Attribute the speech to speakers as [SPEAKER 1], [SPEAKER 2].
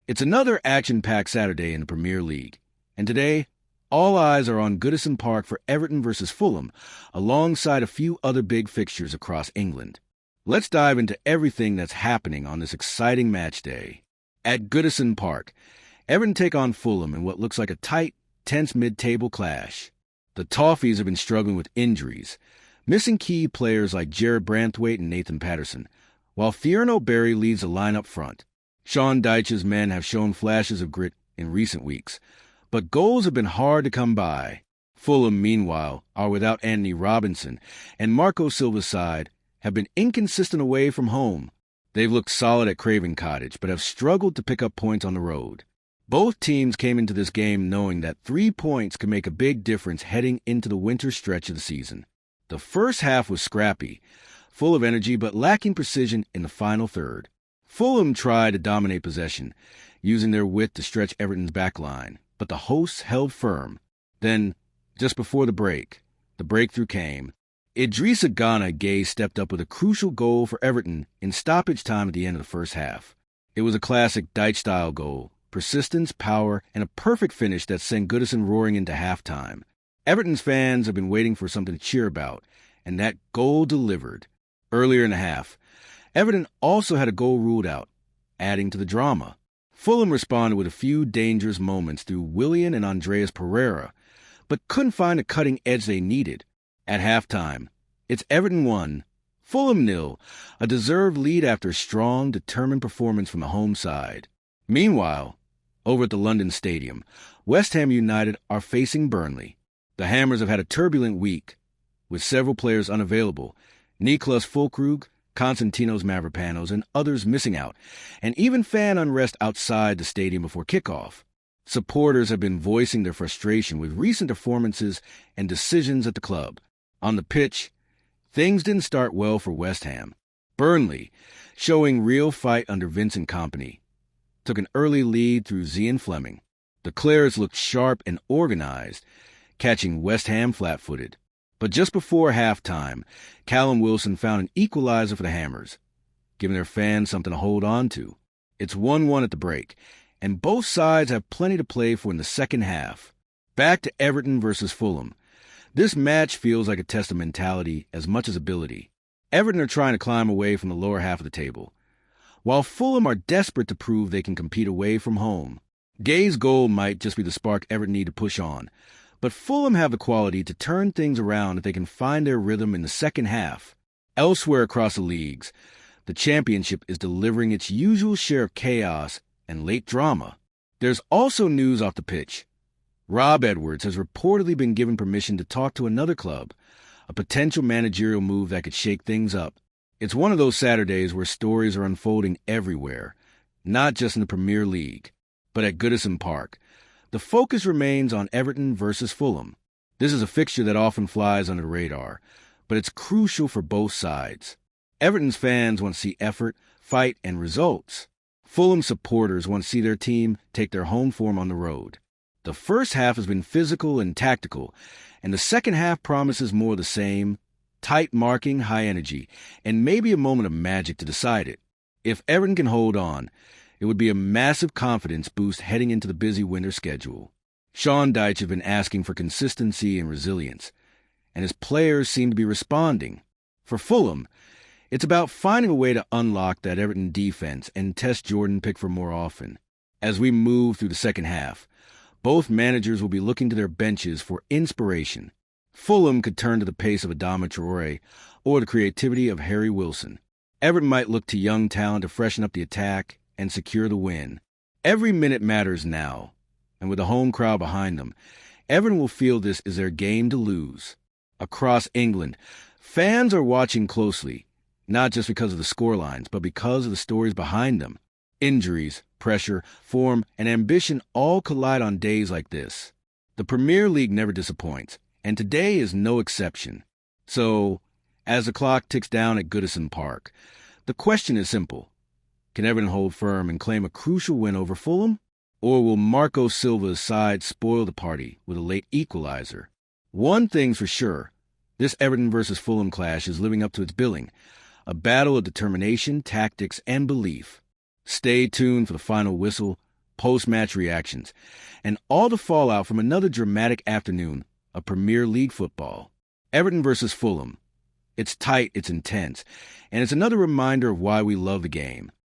[SPEAKER 1] It's another action-packed Saturday in the Premier League, and today, all eyes are on Goodison Park for Everton versus Fulham, alongside a few other big fixtures across England. Let's dive into everything that's happening on this exciting match day. At Goodison Park, Everton take on Fulham in what looks like a tight, tense mid-table clash. The Toffees have been struggling with injuries, missing key players like Jared Branthwaite and Nathan Patterson, while Thierry Berry leads the line up front. Sean Dyche's men have shown flashes of grit in recent weeks, but goals have been hard to come by. Fulham, meanwhile, are without Anthony Robinson, and Marco Silva's side have been inconsistent away from home. They've looked solid at Craven Cottage, but have struggled to pick up points on the road. Both teams came into this game knowing that 3 points could make a big difference heading into the winter stretch of the season. The first half was scrappy, full of energy but lacking precision in the final third. Fulham tried to dominate possession, using their width to stretch Everton's back line, but the hosts held firm. Then, just before the breakthrough came. Idrissa Gana Gueye stepped up with a crucial goal for Everton in stoppage time at the end of the first half. It was a classic Dyche-style goal, persistence, power, and a perfect finish that sent Goodison roaring into halftime. Everton's fans have been waiting for something to cheer about, and that goal delivered. Earlier in the half, Everton also had a goal ruled out, adding to the drama. Fulham responded with a few dangerous moments through Willian and Andreas Pereira, but couldn't find the cutting edge they needed. At halftime, it's Everton 1, Fulham 0, a deserved lead after a strong, determined performance from the home side. Meanwhile, over at the London Stadium, West Ham United are facing Burnley. The Hammers have had a turbulent week, with several players unavailable, Niklas Füllkrug, Konstantinos Mavropanos, and others missing out, and even fan unrest outside the stadium before kickoff. Supporters have been voicing their frustration with recent performances and decisions at the club. On the pitch, things didn't start well for West Ham. Burnley, showing real fight under Vincent Kompany, took an early lead through Zian Fleming. The Clares looked sharp and organized, catching West Ham flat-footed. But just before halftime, Callum Wilson found an equalizer for the Hammers, giving their fans something to hold on to. It's 1-1 at the break, and both sides have plenty to play for in the second half. Back to Everton versus Fulham. This match feels like a test of mentality as much as ability. Everton are trying to climb away from the lower half of the table, while Fulham are desperate to prove they can compete away from home. Gueye's goal might just be the spark Everton need to push on, but Fulham have the quality to turn things around if they can find their rhythm in the second half. Elsewhere across the leagues, the Championship is delivering its usual share of chaos and late drama. There's also news off the pitch. Rob Edwards has reportedly been given permission to talk to another club, a potential managerial move that could shake things up. It's one of those Saturdays where stories are unfolding everywhere, not just in the Premier League, but at Goodison Park. The focus remains on Everton versus Fulham. This is a fixture that often flies under the radar, but it's crucial for both sides. Everton's fans want to see effort, fight, and results. Fulham supporters want to see their team take their home form on the road. The first half has been physical and tactical, and the second half promises more of the same: tight marking, high energy, and maybe a moment of magic to decide it. If Everton can hold on, it would be a massive confidence boost heading into the busy winter schedule. Sean Dyche has been asking for consistency and resilience, and his players seem to be responding. For Fulham, it's about finding a way to unlock that Everton defense and test Jordan Pickford more often. As we move through the second half, both managers will be looking to their benches for inspiration. Fulham could turn to the pace of Adama Traore or the creativity of Harry Wilson. Everton might look to young talent to freshen up the attack and secure the win. Every minute matters now, and with the home crowd behind them, Everton will feel this is their game to lose. Across England, fans are watching closely, not just because of the scorelines, but because of the stories behind them. Injuries, pressure, form, and ambition all collide on days like this. The Premier League never disappoints, and today is no exception. So, as the clock ticks down at Goodison Park, the question is simple. Can Everton hold firm and claim a crucial win over Fulham? Or will Marco Silva's side spoil the party with a late equalizer? One thing's for sure, this Everton versus Fulham clash is living up to its billing, a battle of determination, tactics, and belief. Stay tuned for the final whistle, post-match reactions, and all the fallout from another dramatic afternoon of Premier League football. Everton versus Fulham. It's tight, it's intense, and it's another reminder of why we love the game.